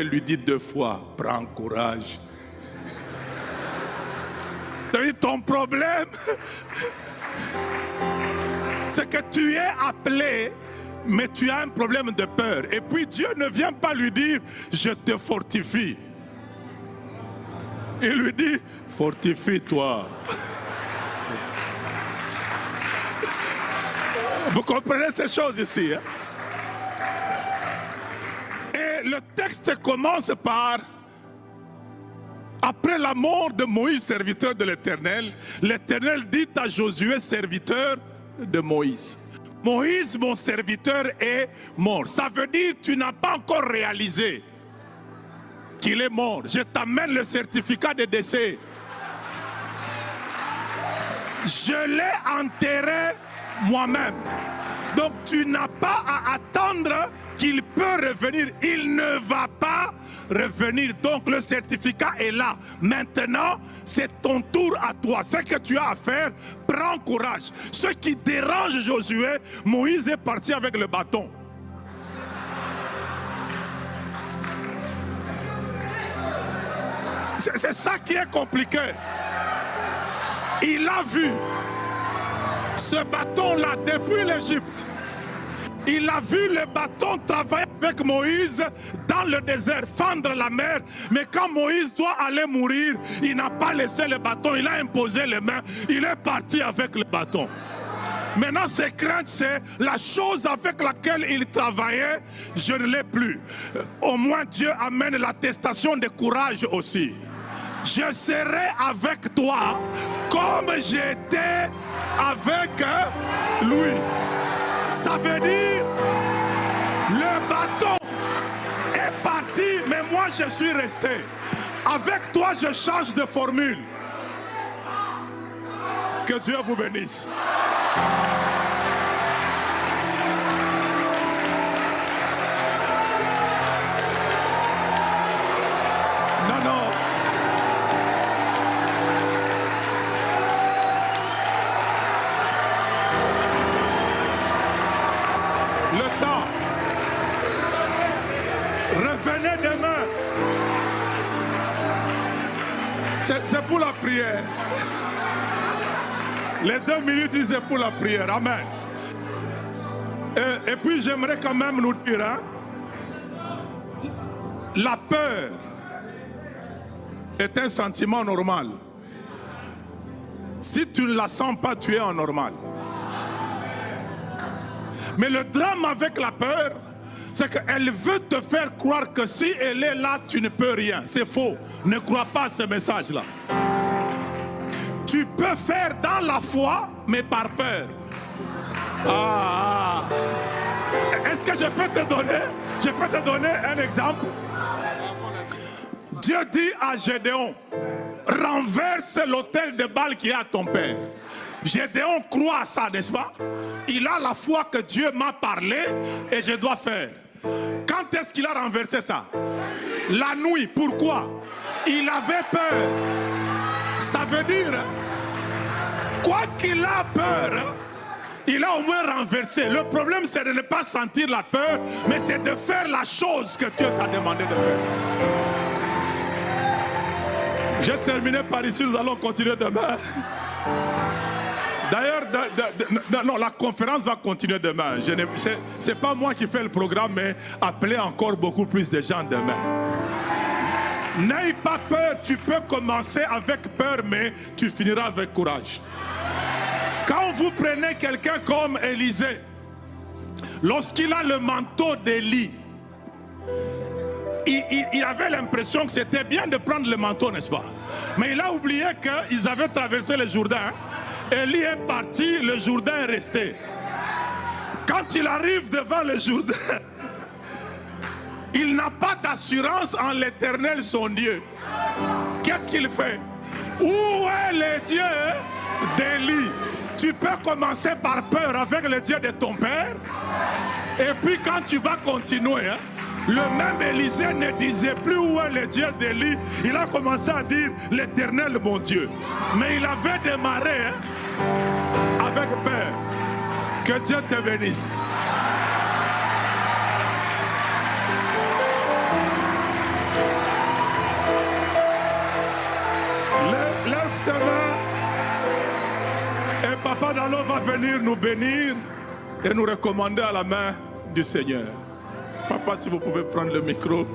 il lui dit 2 fois, prends courage. Ton problème, c'est que tu es appelé, mais tu as un problème de peur. Et puis Dieu ne vient pas lui dire, je te fortifie. Il lui dit, fortifie-toi. Vous comprenez ces choses ici, hein? Et le texte commence par, après la mort de Moïse, serviteur de l'Éternel, l'Éternel dit à Josué, serviteur de Moïse, Moïse, mon serviteur, est mort. Ça veut dire que tu n'as pas encore réalisé qu'il est mort. Je t'amène le certificat de décès. Je l'ai enterré moi-même. Donc tu n'as pas à attendre qu'il peut revenir. Il ne va pas revenir. Donc le certificat est là. Maintenant, c'est ton tour à toi. Ce que tu as à faire, prends courage. Ce qui dérange Josué, Moïse est parti avec le bâton. C'est ça qui est compliqué. Il a vu ce bâton-là depuis l'Égypte. Il a vu le bâton travailler avec Moïse dans le désert, fendre la mer. Mais quand Moïse doit aller mourir, il n'a pas laissé le bâton, il a imposé les mains. Il est parti avec le bâton. Maintenant, ses craintes, c'est la chose avec laquelle il travaillait, je ne l'ai plus. Au moins, Dieu amène l'attestation de courage aussi. Je serai avec toi comme j'étais avec lui. Ça veut dire, le bâton est parti, mais moi je suis resté. Avec toi, je change de formule. Que Dieu vous bénisse. Non, non. Le temps. Revenez demain. C'est pour la prière. Les 2 minutes, c'est pour la prière. Amen. Et puis j'aimerais quand même nous dire, hein, la peur est un sentiment normal. Si tu ne la sens pas, tu es en normal. Mais le drame avec la peur, c'est qu'elle veut te faire croire que si elle est là, tu ne peux rien. C'est faux. Ne crois pas à ce message-là. Tu peux faire dans la foi, mais par peur. Est-ce que je peux te donner un exemple? Dieu dit à Gédéon, renverse l'autel de Baal qui est à ton père. Gédéon croit à ça, n'est-ce pas? Il a la foi que Dieu m'a parlé et je dois faire. Quand est-ce qu'il a renversé ça? La nuit. Pourquoi? Il avait peur. Ça veut dire, quoi qu'il a peur, il a au moins renversé. Le problème, c'est de ne pas sentir la peur, mais c'est de faire la chose que Dieu t'a demandé de faire. J'ai terminé par ici, nous allons continuer demain. D'ailleurs, non, la conférence va continuer demain. Ce n'est pas moi qui fais le programme, mais appelez encore beaucoup plus de gens demain. N'aie pas peur, tu peux commencer avec peur, mais tu finiras avec courage. Quand vous prenez quelqu'un comme Élisée, lorsqu'il a le manteau d'Élie, il avait l'impression que c'était bien de prendre le manteau, n'est-ce pas? Mais il a oublié qu'ils avaient traversé le Jourdain. Élie est parti, le Jourdain est resté. Quand il arrive devant le Jourdain, il n'a pas d'assurance en l'Éternel son Dieu. Qu'est-ce qu'il fait? Où est le Dieu d'Élie? Tu peux commencer par peur avec le Dieu de ton père. Et puis quand tu vas continuer, hein, le même Élisée ne disait plus où est le Dieu d'Élie. Il a commencé à dire l'Éternel mon Dieu. Mais il avait démarré, hein, avec peur. Que Dieu te bénisse. tes mains. Et Papa Dallo va venir nous bénir et nous recommander à la main du Seigneur. Papa, si vous pouvez prendre le micro